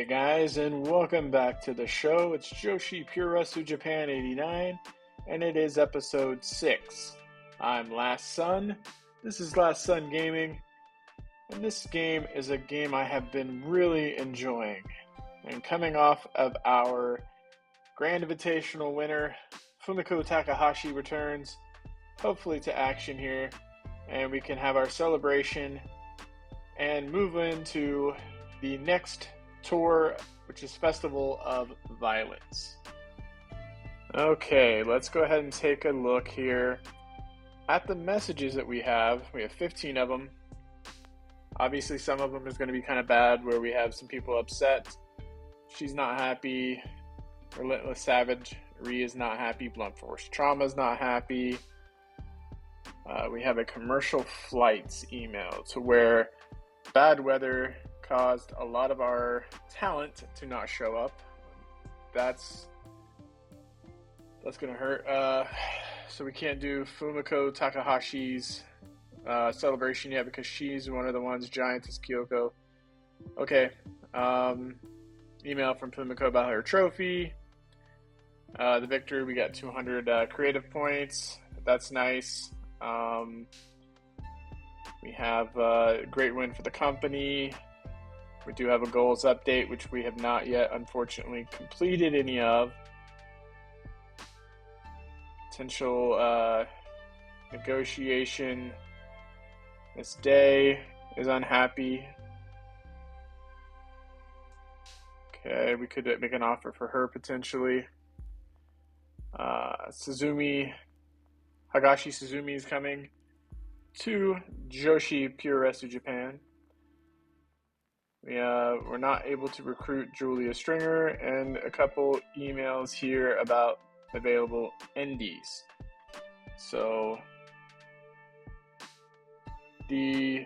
guys, and welcome back to the show. It's Joshi Puroresu Japan 89, and it is episode 6. I'm Last Sun. This is Last Sun Gaming, and this game is a game I have been really enjoying. And coming off of our Grand Invitational winner, Fumiko Takahashi returns, hopefully to action here, and we can have our celebration and move into the next tour, which is Festival of Violence. Okay, let's go ahead and take a look here at the messages that we have. We have 15 of them. Obviously, some of them is going to be kind of bad, where we have some people upset. She's not happy. Relentless Savage, Ri is not happy. Blunt Force Trauma is not happy. We have a commercial flights email to where bad weather caused a lot of our talent to not show up. That's gonna hurt. So we can't do Fumiko Takahashi's celebration yet because she's one of the ones. Giantess Kyoko. Okay. Email from Fumiko about her trophy. The victor, we got 200 creative points. That's nice. We have a great win for the company. We do have a goals update, which we have not yet, unfortunately, completed any of. Potential negotiation. This day is unhappy. Okay, we could make an offer for her potentially. Hagashi Suzumi is coming to Joshi Puroresu Japan. We're not able to recruit Julia Stringer, and a couple emails here about available indies. So the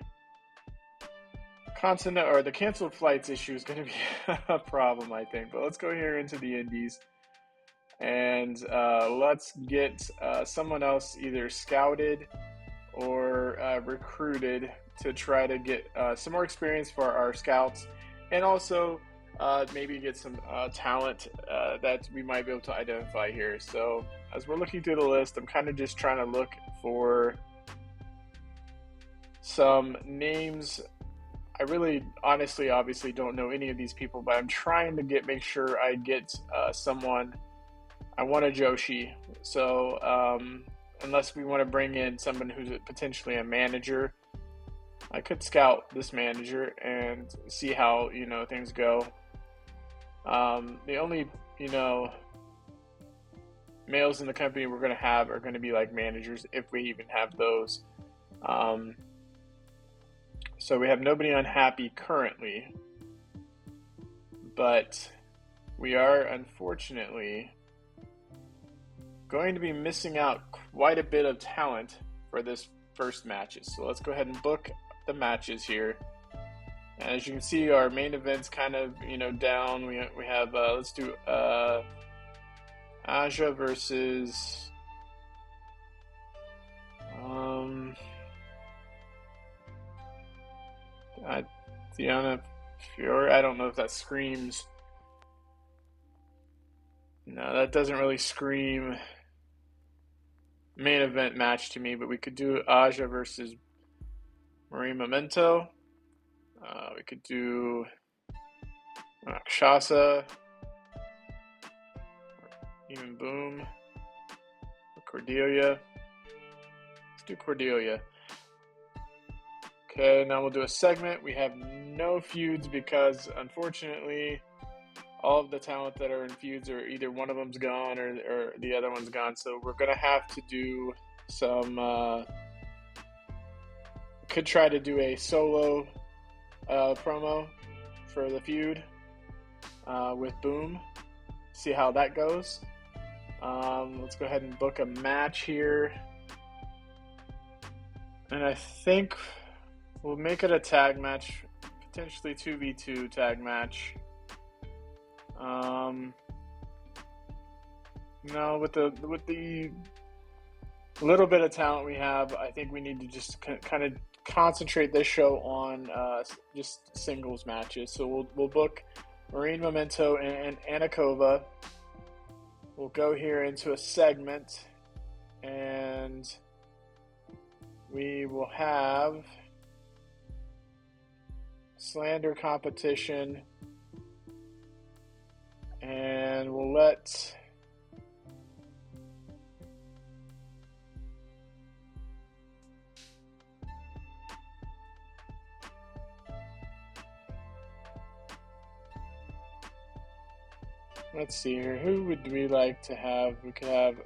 the canceled flights issue is going to be a problem, I think. But let's go here into the indies, and let's get someone else either scouted or recruited to try to get some more experience for our scouts, and also maybe get some talent that we might be able to identify here. So as we're looking through the list, I'm kind of just trying to look for some names. I really, honestly, obviously don't know any of these people, but I'm trying to make sure I get someone. I want a Joshi, so unless we want to bring in someone who's potentially a manager, I could scout this manager and see how, things go. The only, males in the company we're going to have are going to be like managers, if we even have those. So we have nobody unhappy currently, but we are unfortunately going to be missing out quite a bit of talent for this first matches. So let's go ahead and book the matches here. And as you can see, our main event's kind of, down. We have, let's do Aja versus Diana Fiore. I don't know if that screams. No, that doesn't really scream main event match to me, but we could do Aja versus Marie Memento. We could do Shasa, even Boom, Cordelia. Let's do Cordelia. Okay, now we'll do a segment. We have no feuds because, unfortunately, all of the talent that are in feuds are either one of them's gone or the other one's gone. So we're going to have to do some... could try to do a solo promo for the feud with Boom. See how that goes. Let's go ahead and book a match here. And I think we'll make it a tag match, potentially 2v2 tag match. No, with the little bit of talent we have, I think we need to just kind of concentrate this show on just singles matches. So we'll book Marine Memento and Anakova. We'll go here into a segment, and we will have slander competition, and we'll let's see here. Who would we like to have? We could have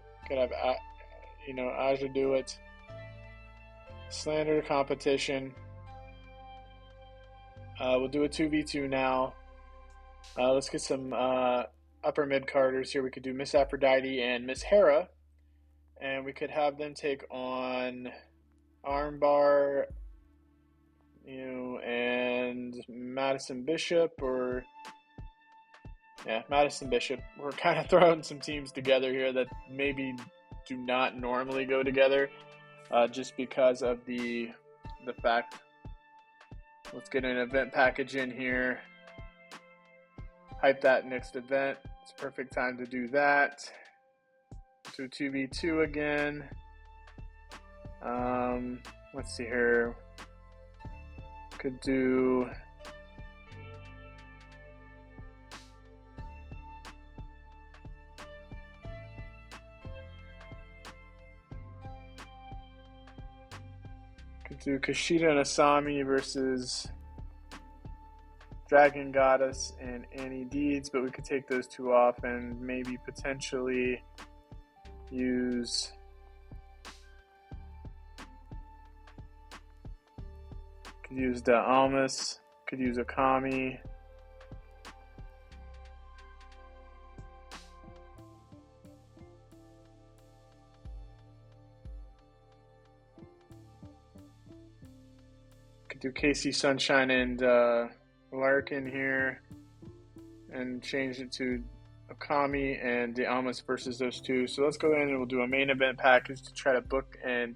Aja do it. Slander competition. We'll do a 2v2 now. Let's get some upper mid carders here. We could do Miss Aphrodite and Miss Hera, and we could have them take on Armbar, and Madison Bishop, or Madison Bishop. We're kind of throwing some teams together here that maybe do not normally go together, just because of the fact. Let's get an event package in here. Hype that next event. It's a perfect time to do that. Do 2v2 again. Let's see here. Could do Kushida and Asami versus Dragon Goddess and Annie Deeds, but we could take those two off and maybe potentially use the Almas, could use Okami. Could do Casey Sunshine and Larkin here and change it to Okami and the Almas versus those two. So let's go in and we'll do a main event package to try to book and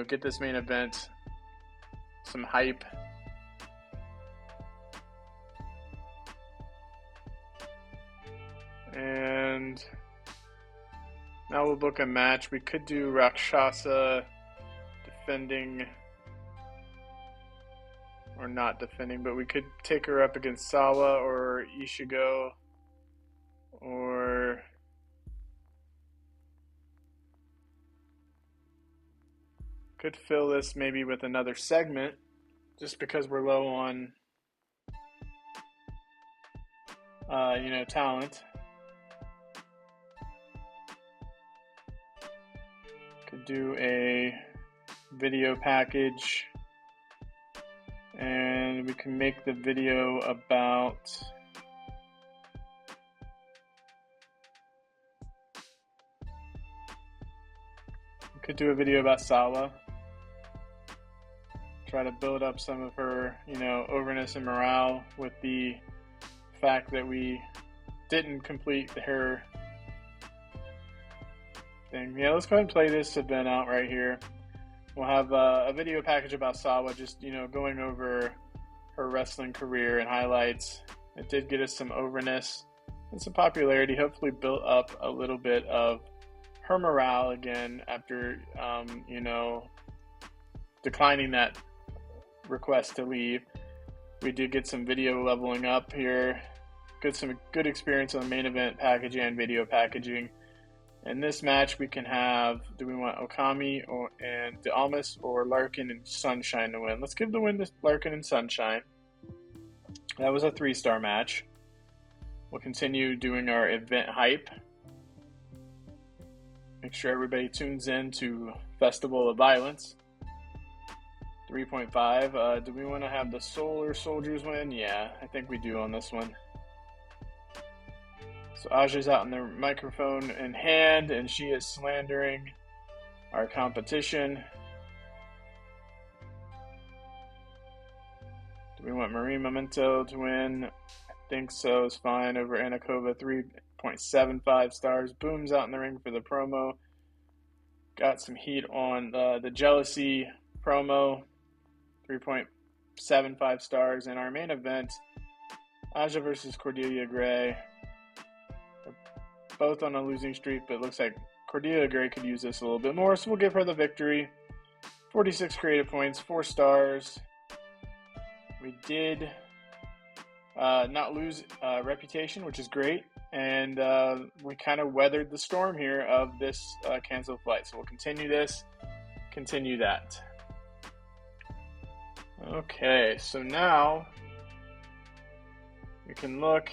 get this main event some hype. And now we'll book a match. We could do Rakshasa defending, or not defending, but we could take her up against Sawa or Ishigo, or could fill this maybe with another segment just because we're low on talent. Could do a video package, and we can make the video about Sawa. Try to build up some of her, overness and morale with the fact that we didn't complete her thing. Yeah, let's go ahead and play this event out right here. We'll have a video package about Sawa, just, going over her wrestling career and highlights. It did get us some overness and some popularity, hopefully built up a little bit of her morale again after, declining that request to leave. We did get some video leveling up here. Some good experience on the main event package and video packaging. In this match, we can have, do we want Okami and the Almas or Larkin and Sunshine to win? Let's give the win to Larkin and Sunshine. That was a 3-star match. We'll continue doing our event hype. Make sure everybody tunes in to Festival of Violence. 3.5. Do we want to have the Solar Soldiers win? Yeah, I think we do on this one. So Aja's out in the microphone in hand, and she is slandering our competition. Do we want Marine Memento to win? I think so. It's fine over Anakova. 3.75 stars. Boom's out in the ring for the promo. Got some heat on the Jealousy promo. 3.75 stars. In our main event, Aja versus Cordelia Gray. They're both on a losing streak, but it looks like Cordelia Gray could use this a little bit more, so we'll give her the victory. 46 creative points, 4 stars. We did not lose reputation, which is great, and we kind of weathered the storm here of this canceled flight. So we'll continue this, continue that. Okay, so now we can look,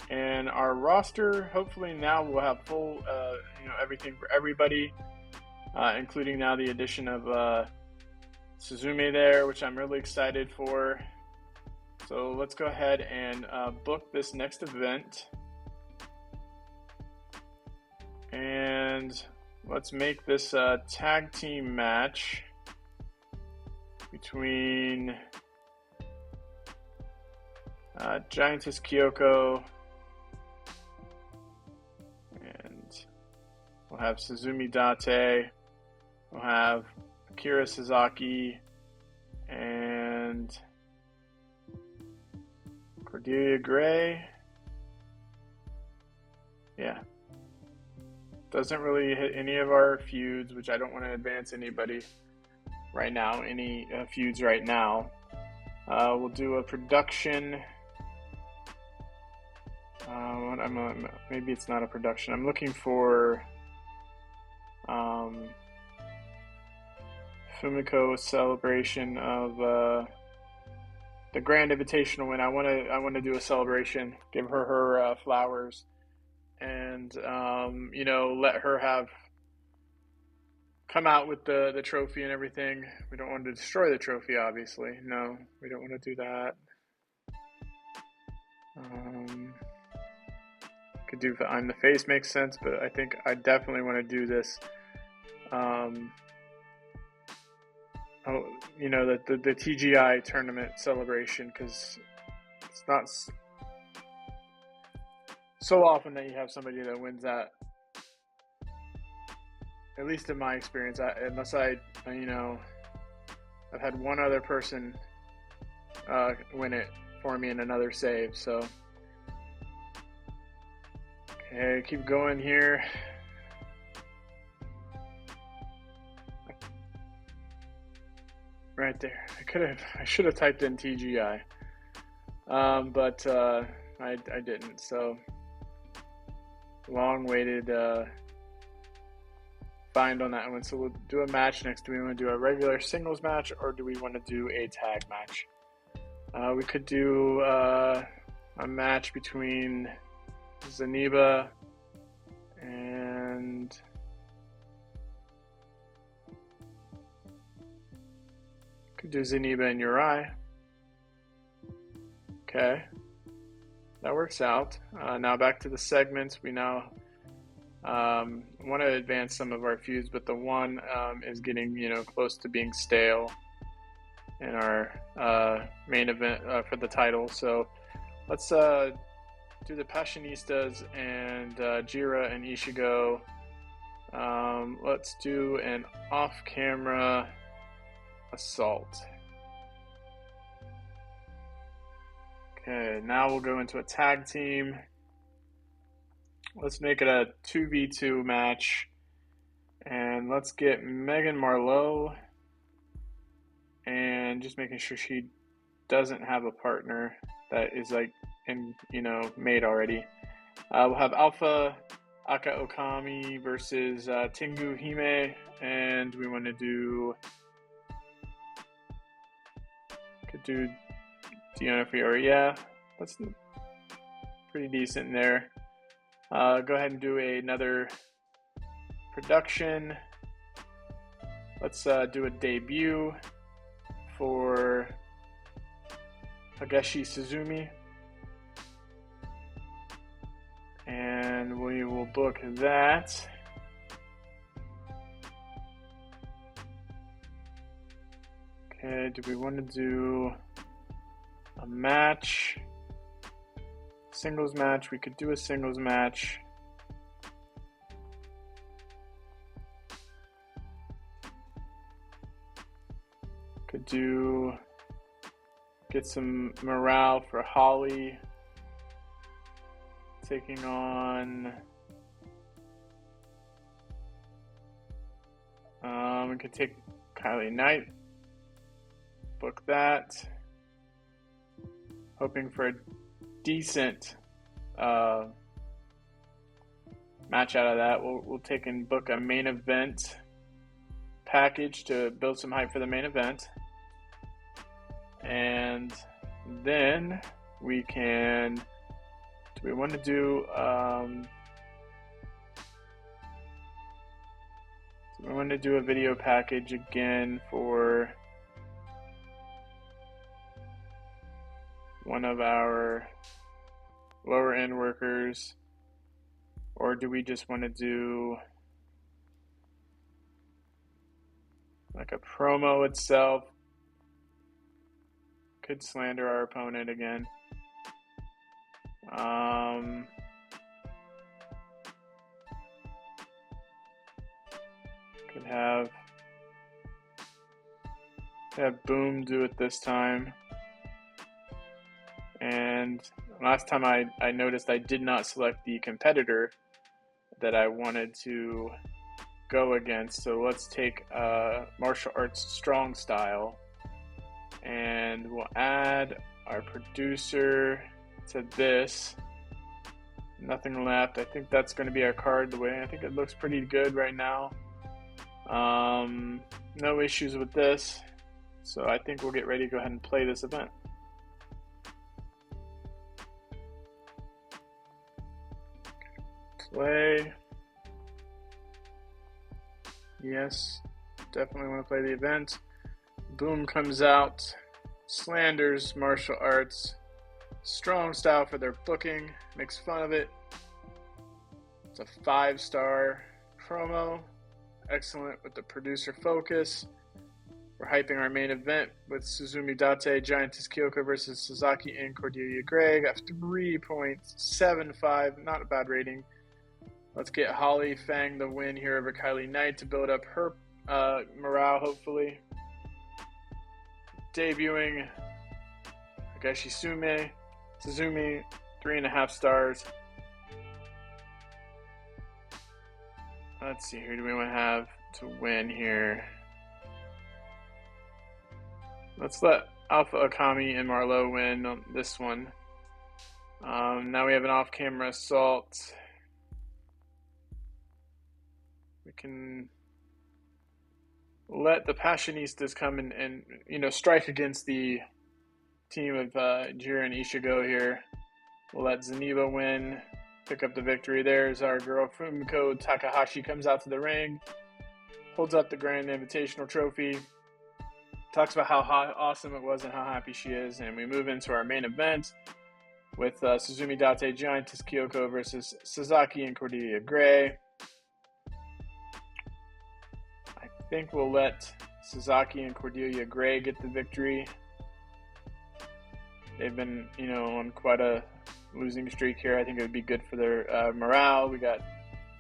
and our roster, hopefully now we'll have full, everything for everybody, including now the addition of Suzume there, which I'm really excited for. So let's go ahead and book this next event. And let's make this a tag team match between Giantess Kyoko and we'll have Suzumi Date. We'll have Akira Sasaki and Cordelia Gray. Yeah. Doesn't really hit any of our feuds, which I don't want to advance anybody right now, any feuds right now. We'll do a production. Maybe it's not a production. I'm looking for Fumiko celebration of the Grand Invitational win. I want to do a celebration, give her flowers, and let her come out with the trophy and everything. We don't want to destroy the trophy, obviously. No, we don't want to do that. Could do I'm the Face makes sense, but I think I definitely want to do this. The TGI tournament celebration, because it's not so often that you have somebody that wins that. At least in my experience, unless I've had one other person win it for me in another save. So, okay, keep going here. Right there. I should have typed in TGI, but I didn't. So, long-waited find on that one. So we'll do a match next. Do we want to do a regular singles match, or do we want to do a tag match? We could do a match between Zaniba and could do Zaniba and Uri. Okay, that works out. Now back to the segments. We now want to advance some of our feuds, but the one is getting close to being stale in our main event for the title. So let's do the Passionistas and Jira and Ishigo. Let's do an off-camera assault. Okay, now we'll go into a tag team. Let's make it a 2v2 match. And let's get Megan Marlowe. And just making sure she doesn't have a partner that is made already. We'll have Alpha Aka Okami versus Tengu Hime. And we want to could do Deonna Fiore. Yeah, that's pretty decent there. Go ahead and do another production. Let's do a debut for Hageshi Suzumi. And we will book that. Okay, do we want to do a match? Singles match? We could do a singles match. Could get some morale for Holly taking on. We could take Kylie Knight. Book that. Hoping for a decent match out of that. We'll take and book a main event package to build some hype for the main event. And then we can. Do we want to do? Do we want to do a video package again for one of our lower end workers, or do we just want to do like a promo itself? Could slander our opponent again. Could have Boom do it this time. And last time I noticed I did not select the competitor that I wanted to go against. So let's take martial arts strong style. And we'll add our producer to this. Nothing left. I think that's going to be our card. I think it looks pretty good right now. No issues with this. So I think we'll get ready to go ahead and play this event. Play. Yes, definitely want to play the event. Boom comes out, slanders martial arts, strong style for their booking, makes fun of it. It's a 5-star promo, excellent with the producer focus. We're hyping our main event with Suzumi Date, Giantess Kyoko versus Sasaki and Cordelia Gray. Got 3.75, not a bad rating. Let's get Holly Fang the win here over Kylie Knight to build up her morale, hopefully. Debuting Higashi Suzumi, 3.5 stars. Let's see, who do we want to have to win here? Let's let Alpha Akami and Marlowe win on this one. Now we have an off-camera assault. We can let the Passionistas come and strike against the team of Jira and Ishigo here. We'll let Zeniba win, pick up the victory. There's our girl Fumiko Takahashi comes out to the ring, holds up the Grand Invitational Trophy, talks about how awesome it was and how happy she is, and we move into our main event with Suzumi Date Giantess Kyoko versus Sasaki and Cordelia Gray. I think we'll let Sasaki and Cordelia Gray get the victory. They've been, on quite a losing streak here. I think it would be good for their morale. We got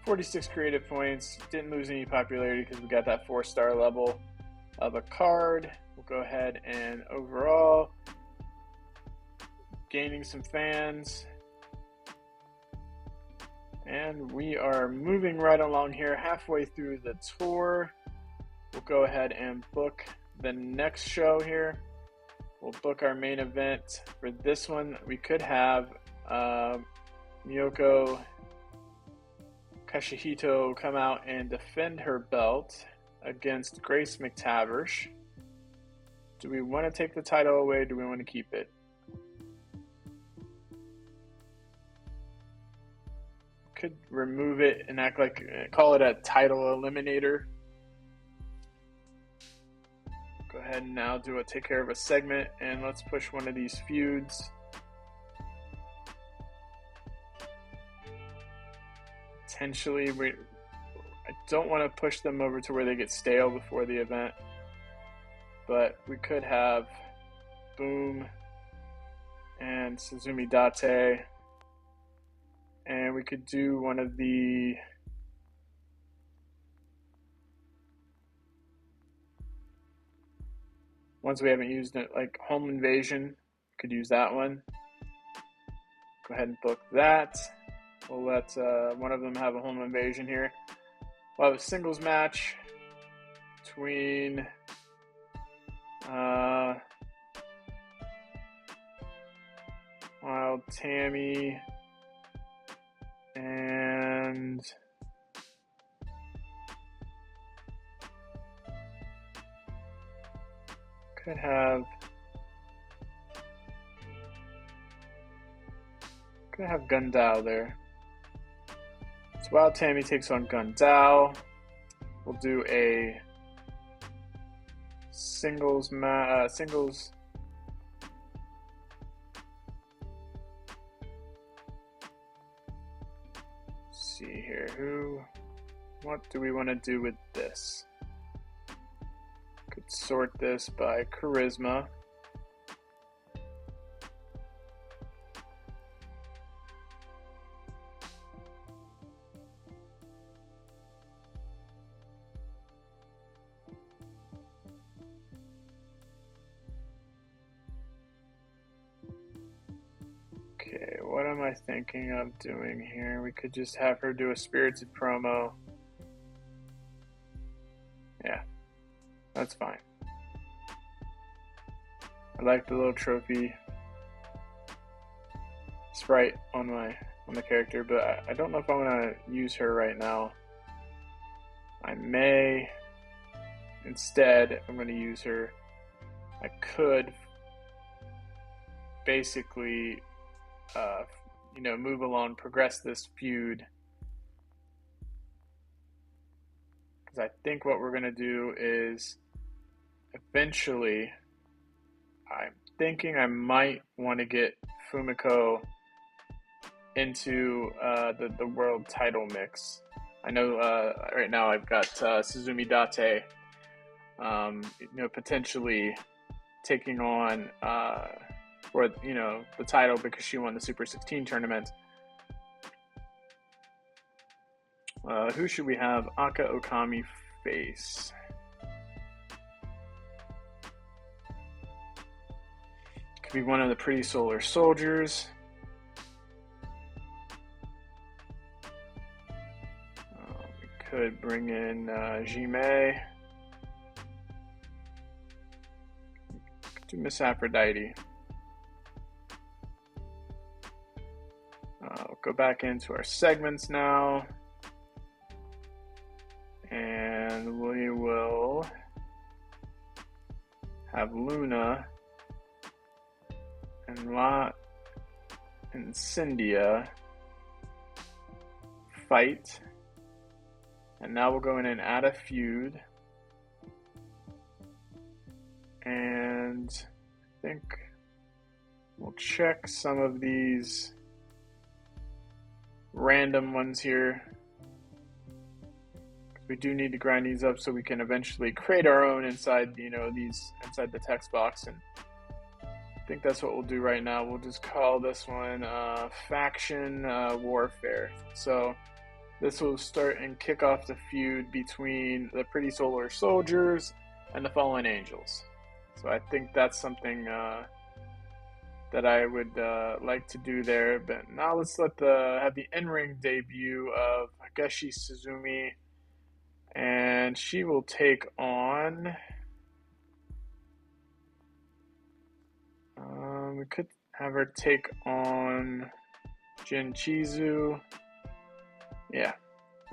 46 creative points. Didn't lose any popularity because we got that 4-star level of a card. We'll go ahead and overall gaining some fans. And we are moving right along here, halfway through the tour. We'll go ahead and book the next show here. We'll book our main event for this one. We could have Miyoko Kashihito come out and defend her belt against Grace McTavish. Do we want to take the title away? Do we want to keep it? Could remove it and call it a title eliminator. Go ahead and now take care of a segment, and let's push one of these feuds. Potentially, I don't want to push them over to where they get stale before the event, but we could have Boom and Suzumi Date, and we could do one of the ones we haven't used, it like Home Invasion. Could use that one. Go ahead and book that. We'll let one of them have a home invasion here. We'll have a singles match between Wild Tammy and could have Gundao there. So Wild Tammy takes on Gundao. We'll do a singles. Let's see here. What do we want to do with this? Could sort this by charisma. Okay, what am I thinking of doing here? We could just have her do a spirited promo. Yeah, that's fine. I like the little trophy sprite on the character, but I don't know if I want to use her right now. I may instead, if I'm going to use her, I could basically move along, progress this feud. Because I think what we're going to do is eventually, I'm thinking I might want to get Fumiko into the world title mix. I know right now I've got Suzumi Date, potentially taking on the title because she won the Super 16 tournament. Who should we have Aka Okami face? Could be one of the Pretty Solar Soldiers. We could bring in Jime. Could do Miss Aphrodite. We'll go back into our segments now. And we will have Luna and La and Cyndia fight. And now we'll go in and add a feud. And I think we'll check some of these random ones here. We do need to grind these up so we can eventually create our own inside inside the text box, and I think that's what we'll do right now. We'll just call this one Faction Warfare. So this will start and kick off the feud between the Pretty Solar Soldiers and the Fallen Angels. So I think that's something that I would like to do there. But now let's have the in-ring debut of Hageshi Suzumi. And she will take on... we could have her take on Jinchizu. Yeah.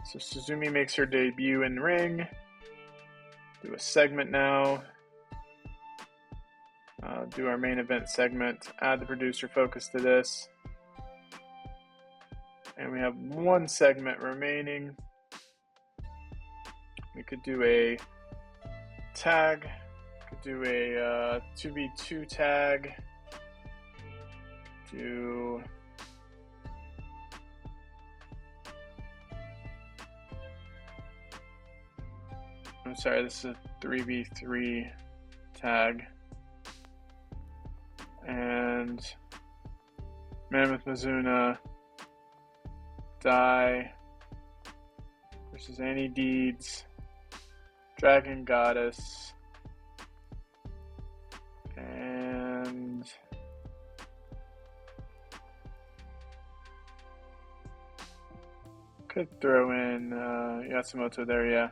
So Suzumi makes her debut in the ring. Do a segment now. Do our main event segment. Add the producer focus to this. And we have one segment remaining. We could do a tag, could do a 2v2 tag, I'm sorry, this is a 3v3 tag, and Mammoth Mizuna, Dai versus Annie Deeds, Dragon Goddess, and Could throw in Yasumoto there, yeah.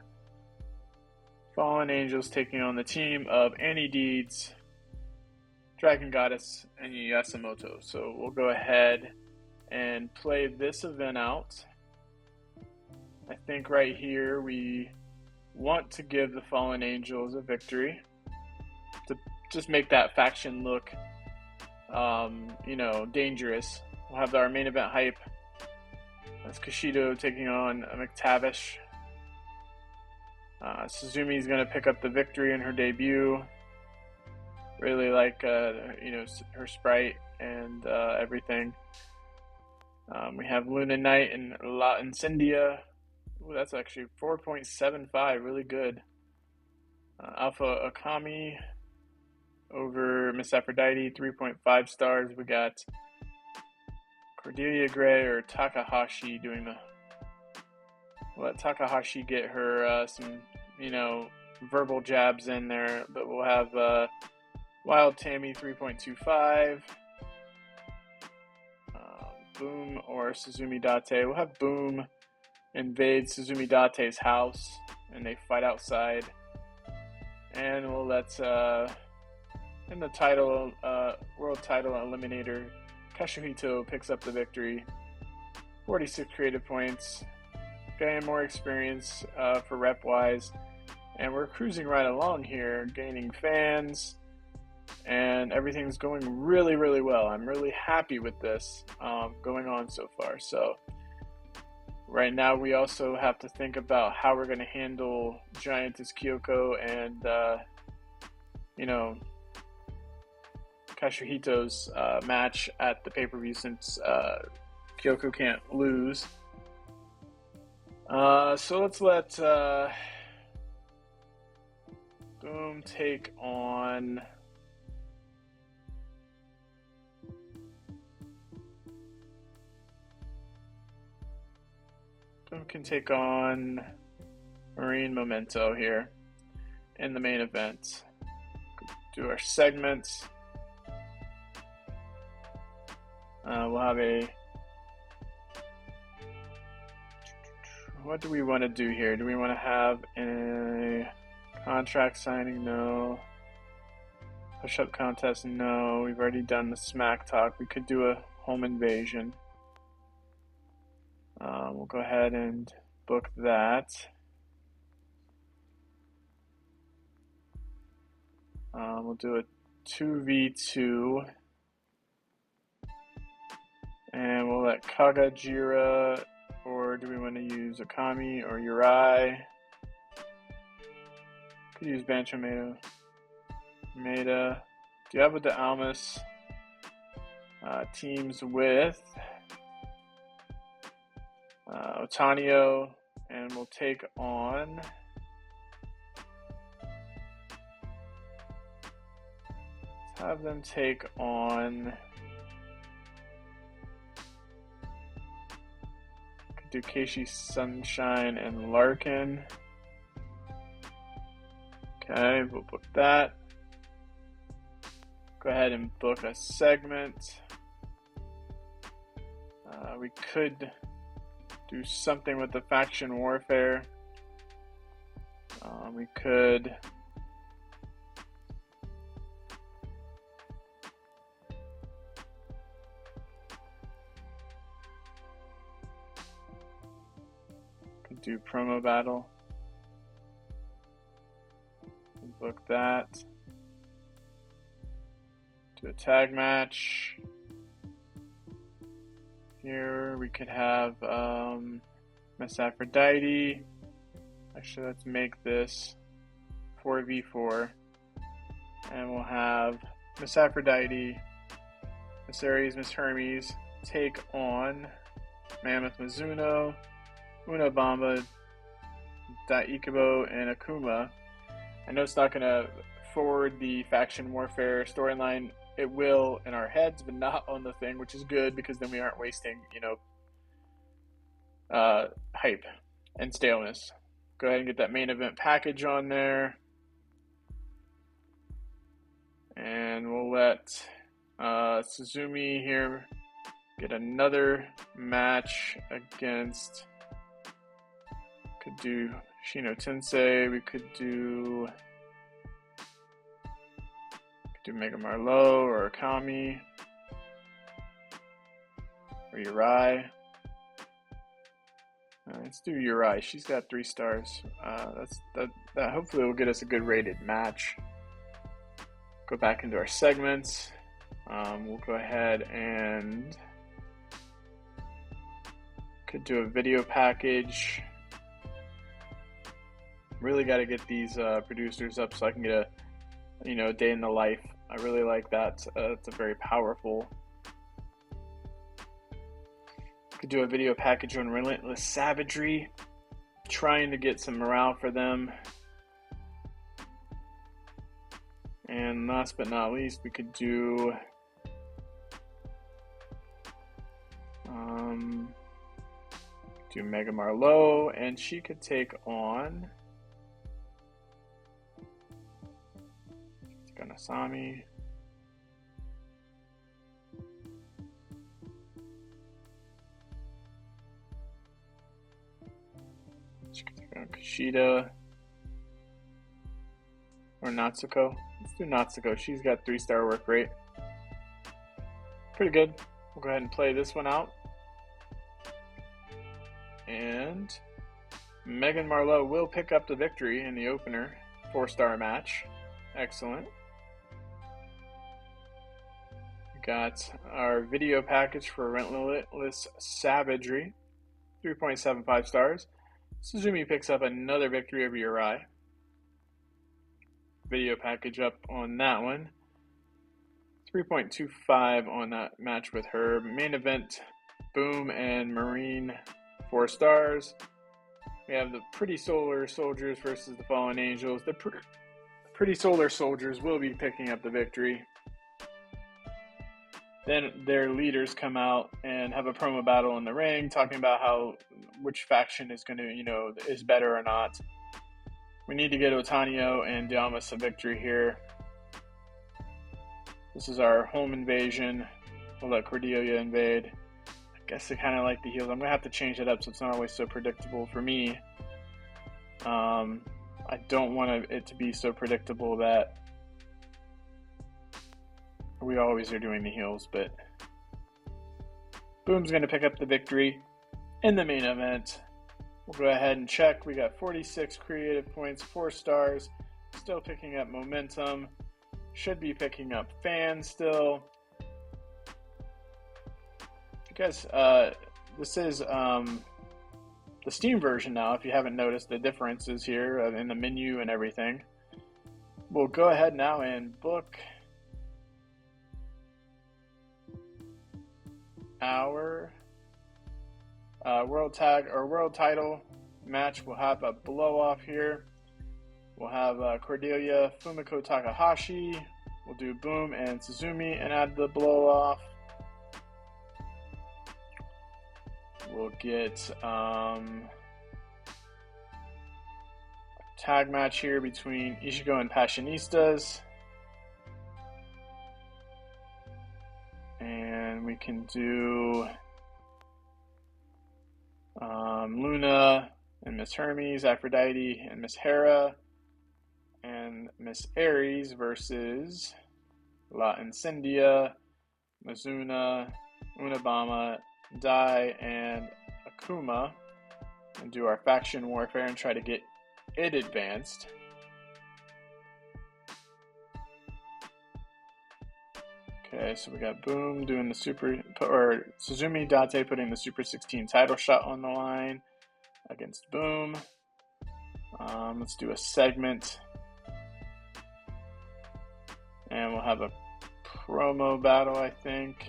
Fallen Angels taking on the team of Annie Deeds, Dragon Goddess, and Yasumoto. So we'll go ahead and play this event out. I think right here we want to give the Fallen Angels a victory to just make that faction look, dangerous. We'll have our main event hype. That's Kishido taking on McTavish. Suzumi's going to pick up the victory in her debut. Really like, her sprite and everything. We have Luna Knight and La Incendia. Ooh, that's actually 4.75, really good. Alpha Akami over Miss Aphrodite, 3.5 stars. We got Cordelia Gray or Takahashi doing the... Let Takahashi get her some, verbal jabs in there. But we'll have Wild Tammy 3.25. Boom or Suzumi Date. We'll have Boom invade Suzumi Date's house and they fight outside. And we'll let in the title world title eliminator Kashuhito picks up the victory. 46 creative points. Getting more experience for rep wise, and we're cruising right along here, gaining fans, and everything's going really, really well. I'm really happy with this going on so far. So right now we also have to think about how we're going to handle Giantess Kyoko and Kashuhito's match at the pay-per-view, since Kyoko can't lose. So let's let Boom take on Marine Memento here in the main event. Do our segments. We'll have what do we want to do here? Do we want to have a contract signing? No. Push-up contest? No. We've already done the smack talk. We could do a home invasion. We'll go ahead and book that. We'll do a 2v2. And we'll let Kagajira, or do we want to use Akami or Uri? Could use Bancho Maeda. Diablo de Almas teams with Otanio, and we'll take on have them take on Dukeshi Sunshine and Larkin. Okay, we'll book that. Go ahead and book a segment. We could do something with the faction warfare. We could do promo battle. Book that. Do a tag match. Here we could have Miss Aphrodite. Actually, let's make this 4v4. And we'll have Miss Aphrodite, Miss Aries, Miss Hermes take on Mammoth Mizuno, Unabamba, Daikubo, and Akuma. I know it's not going to forward the faction warfare storyline. It will in our heads, but not on the thing, which is good because then we aren't wasting, hype and staleness. Go ahead and get that main event package on there. And we'll let Suzumi here get another match against Could do Shino Tensei. We could do Mega Marlowe or Akami or Uri. Let's do Uri. She's got 3 stars. That hopefully will get us a good rated match. Go back into our segments. We'll go ahead and could do a video package. Really got to get these producers up so I can get a day in the life. I really like that. It's a very powerful. Could do a video package on Relentless Savagery, trying to get some morale for them. And last but not least, we could do Mega Marlowe, and she could take on Ganasami. She could take on Kushida or Natsuko. Let's do Natsuko. She's got 3-star work rate. Pretty good. We'll go ahead and play this one out. And Megan Marlowe will pick up the victory in the opener 4-star match. Excellent. We got our video package for Relentless Savagery, 3.75 stars. Suzumi picks up another victory over Uri. Video package up on that one. 3.25 on that match with her. Main event, Boom and Marine, 4 stars. We have the Pretty Solar Soldiers versus the Fallen Angels. The Pretty Solar Soldiers will be picking up the victory. Then their leaders come out and have a promo battle in the ring, talking about which faction is going to, is better or not. We need to get Otanio and Diamas a victory here. This is our home invasion. We'll let Cordelia invade. I guess I kind of like the heels. I'm going to have to change it up so it's not always so predictable for me. I don't want it to be so predictable that we always are doing the heels, but Boom's going to pick up the victory in the main event. We'll go ahead and check. We got 46 creative points, 4 stars. Still picking up momentum. Should be picking up fans still. Because this is the Steam version now, if you haven't noticed the differences here in the menu and everything. We'll go ahead now and book our world title match. We'll have a blow off here. We'll have Cordelia, Fumiko Takahashi. We'll do Boom and Suzumi and add the blow off. We'll get a tag match here between Ichigo and Passionistas. And we can do Luna and Miss Hermes, Aphrodite and Miss Hera, and Miss Ares versus La Incendia, Mizuna, Unabama, Dai, and Akuma, and do our faction warfare and try to get it advanced. Okay, so we got Boom doing the Suzumi Date putting the Super 16 title shot on the line against Boom. Let's do a segment. And we'll have a promo battle, I think.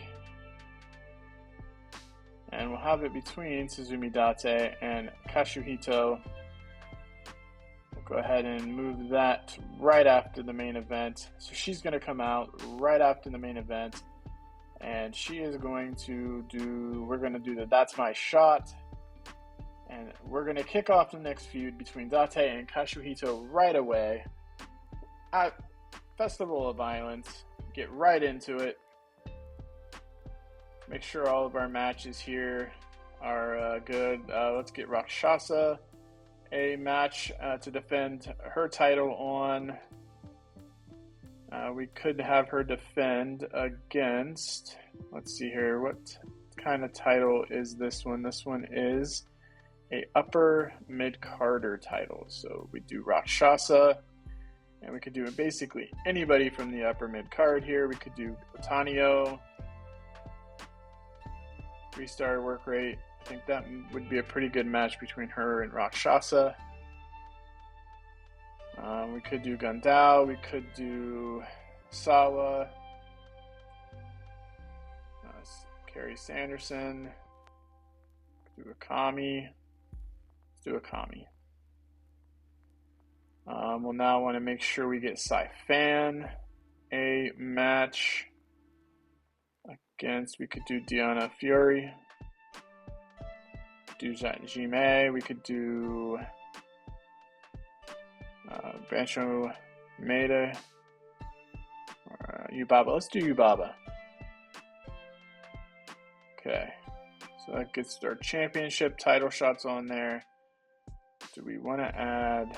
And we'll have it between Suzumi Date and Kashuhito. We'll go ahead and move that right after the main event. So she's going to come out right after the main event. And she is going to we're going to do the That's My Shot. And we're going to kick off the next feud between Date and Kashuhito right away at Festival of Violence. Get right into it. Make sure all of our matches here are good. Let's get Rakshasa a match to defend her title on. We could have her defend against, let's see here, what kind of title is this one? This one is a upper mid-carder title. So we do Rakshasa, and we could do basically anybody from the upper mid-card here. We could do Otanio, 3-star work rate. I think that would be a pretty good match between her and Rakshasa. We could do Gundao, we could do Sawa, Carrie Sanderson, do Akami. Let's do Akami. We'll now want to make sure we get Saifan a match against, we could do Diana Fury, do Jime, we could do Bancho Maeda, or Yubaba. Let's do Yubaba. Okay, so that gets our championship title shots on there. Do we want to add,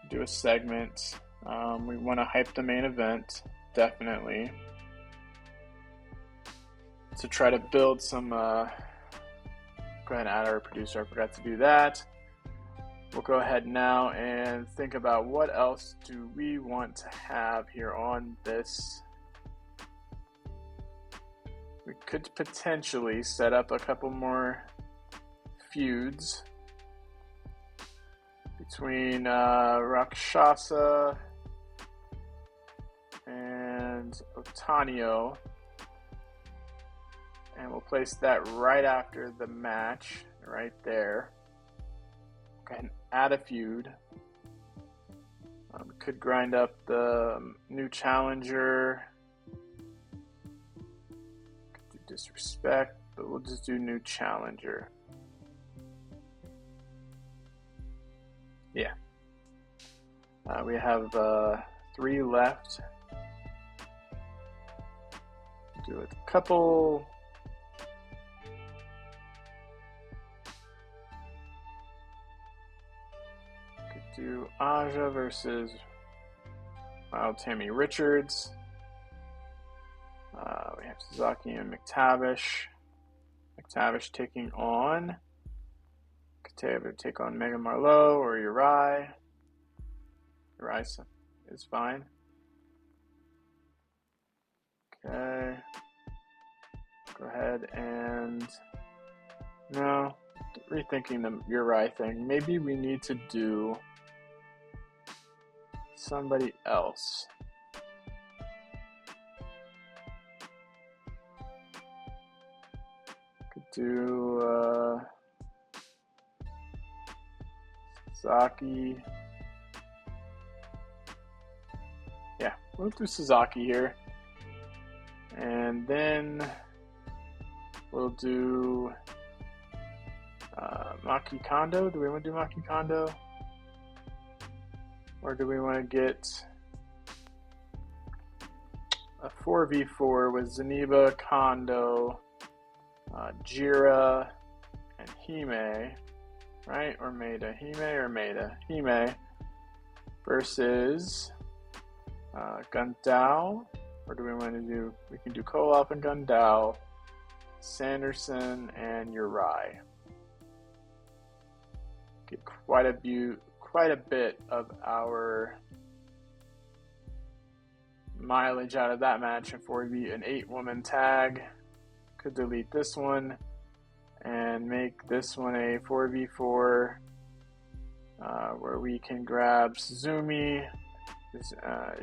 do a segment? We want to hype the main event, definitely, to try to build some, go ahead and add our producer. I forgot to do that. We'll go ahead now and think about what else do we want to have here on this. We could potentially set up a couple more feuds between Rakshasa and Otanio. And we'll place that right after the match, right there. Go ahead and add a feud. Could grind up the new challenger. Could do disrespect, but we'll just do new challenger. Yeah. We have 3 left. Do a couple. Do Aja versus Tammy Richards. We have Sasaki and McTavish. McTavish taking on Kataeva, take on Megan Marlowe or Uri. Uri is fine. Okay. Go ahead and no. Rethinking the Uri thing. Maybe we need to do somebody else. Could do Sasaki. Yeah, we'll do Sasaki here. And then we'll do Maki Kondo. Do we want to do Maki Kondo? Or do we want to get a 4v4 with Zeniba, Kondo, Jira, and Hime, right? Or Maeda. Hime or Maeda? Hime versus Gundao. Or do we want to do, we can do Koloff and Gundao, Sanderson and Uri. Get quite a bit of our mileage out of that match. If we be an 8-woman tag, could delete this one and make this one a 4v4 where we can grab Suzumi,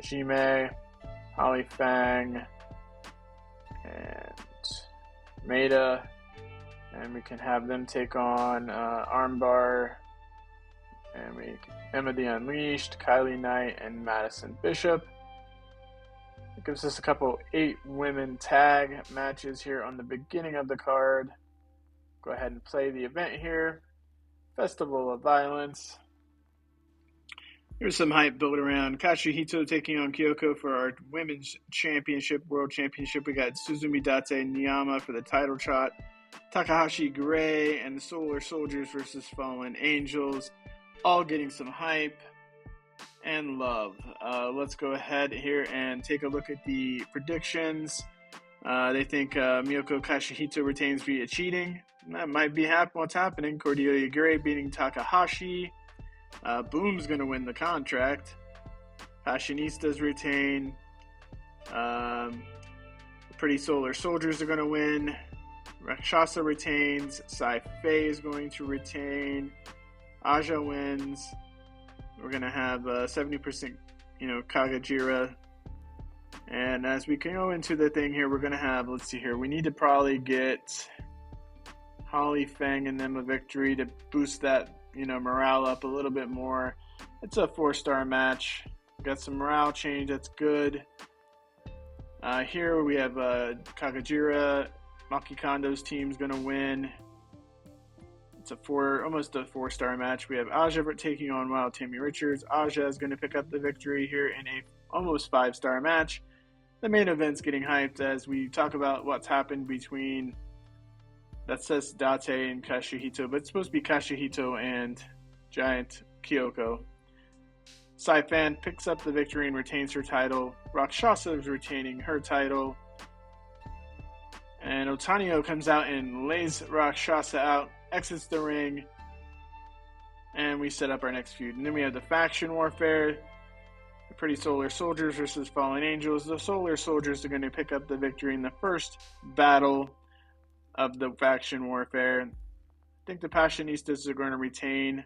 Jime, Holly Fang, and Maeda, and we can have them take on Armbar, and Emma the Unleashed, Kylie Knight, and Madison Bishop. It gives us a couple 8-women tag matches here on the beginning of the card. Go ahead and play the event here. Festival of Violence. Here's some hype built around Katsuhito taking on Kyoko for our Women's Championship, World Championship. We got Suzumi Date Niyama for the title shot. Takahashi Gray and the Solar Soldiers versus Fallen Angels, all getting some hype and love. Let's go ahead here and take a look at the predictions. They think Miyoko Kashihito retains via cheating. That might be what's happening. Cordelia Gray beating Takahashi. Boom's going to win the contract. Fashionistas retain. Pretty Solar Soldiers are going to win. Rakshasa retains. Sai-Fei is going to retain. Aja wins. We're going to have 70%, Kagajira. And as we can go into the thing here, we're going to have, let's see here, we need to probably get Holly, Fang, and them a victory to boost that, morale up a little bit more. It's a 4-star match. Got some morale change, that's good. Here we have Kagajira. Maki Kondo's team's going to win. It's almost a 4-star match. We have Aja taking on Wild Tammy Richards. Aja is going to pick up the victory here in a almost 5-star match. The main event's getting hyped as we talk about what's happened between, that says Date and Kashihito, but it's supposed to be Kashihito and Giant Kyoko. Sai-Fan picks up the victory and retains her title. Rakshasa is retaining her title. And Otanio comes out and lays Rakshasa out, exits the ring, and we set up our next feud. And then we have the faction warfare. The Pretty Solar Soldiers versus Fallen Angels. The Solar Soldiers are going to pick up the victory in the first battle of the faction warfare. I think the Passionistas are going to retain.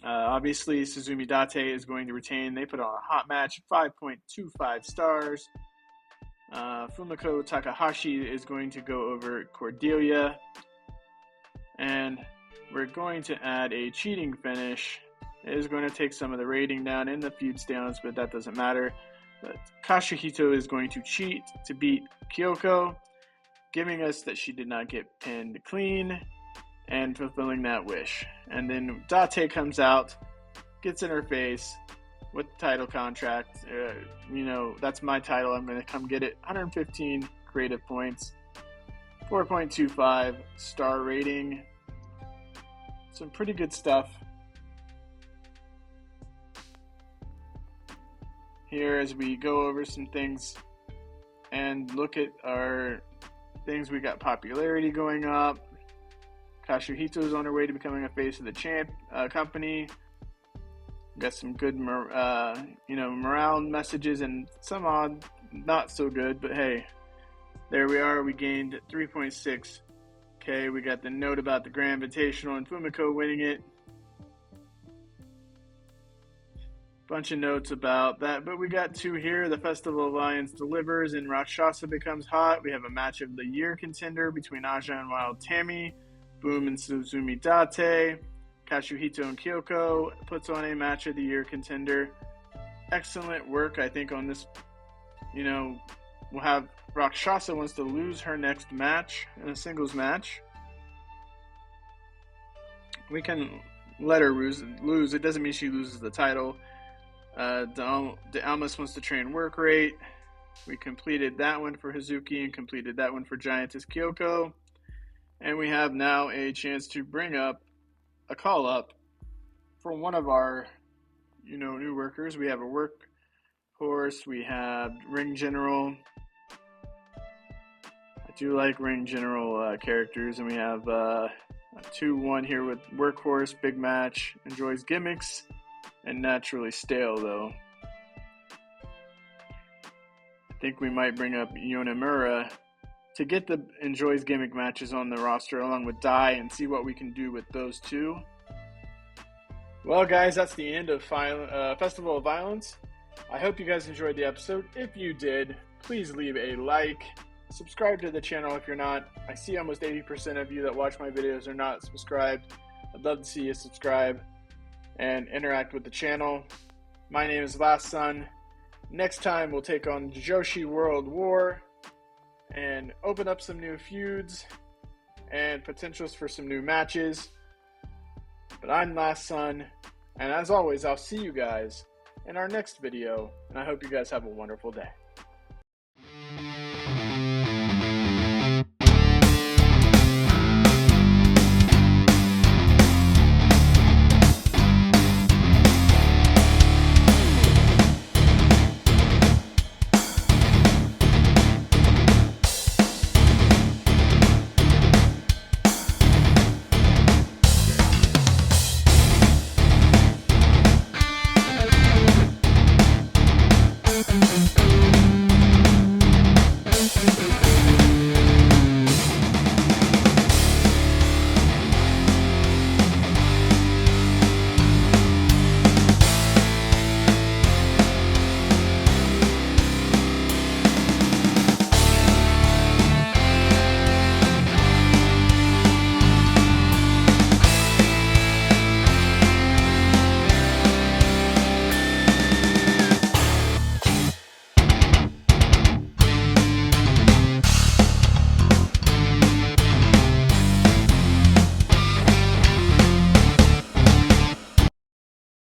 Obviously, Suzumi Date is going to retain. They put on a hot match, 5.25 stars. Fumiko Takahashi is going to go over Cordelia. And we're going to add a cheating finish. It is going to take some of the rating down and the feuds down, but that doesn't matter. But Kashihito is going to cheat to beat Kyoko, giving us that she did not get pinned clean and fulfilling that wish. And then Date comes out, gets in her face with the title contract. That's my title. I'm going to come get it. 115 creative points, 4.25 star rating. Some pretty good stuff here as we go over some things and look at our things. We got popularity going up. Kashihito is on her way to becoming a face of the company. Got some good, morale messages and some odd, not so good. But hey, there we are. We gained 3.6K. We got the note about the Grand Invitational and Fumiko winning it. Bunch of notes about that, but we got 2 here. The Festival Alliance delivers and Rakshasa becomes hot. We have a match of the year contender between Aja and Wild Tammy. Boom and Suzumi Date. Kashihito and Kyoko puts on a match of the year contender. Excellent work, I think, on this. We'll have Rakshasa wants to lose her next match in a singles match. We can let her lose. It doesn't mean she loses the title. De Almas wants to train work rate. We completed that one for Hazuki and completed that one for Giantess Kyoko. And we have now a chance to bring up a call up for one of our, new workers. We have a workhorse. We have Ring General. I do like Ring General characters. And we have a 2-1 here with Workhorse. Big match. Enjoys gimmicks. And naturally stale, though. I think we might bring up Yonemura to get the enjoys gimmick matches on the roster along with Dai and see what we can do with those two. Well, guys, that's the end of Festival of Violence. I hope you guys enjoyed the episode. If you did, please leave a like. Subscribe to the channel if you're not. I see almost 80% of you that watch my videos are not subscribed. I'd love to see you subscribe and interact with the channel. My name is Last Son. Next time we'll take on Joshi World War and open up some new feuds and potentials for some new matches. But I'm Last Son, and as always, I'll see you guys in our next video, and I hope you guys have a wonderful day.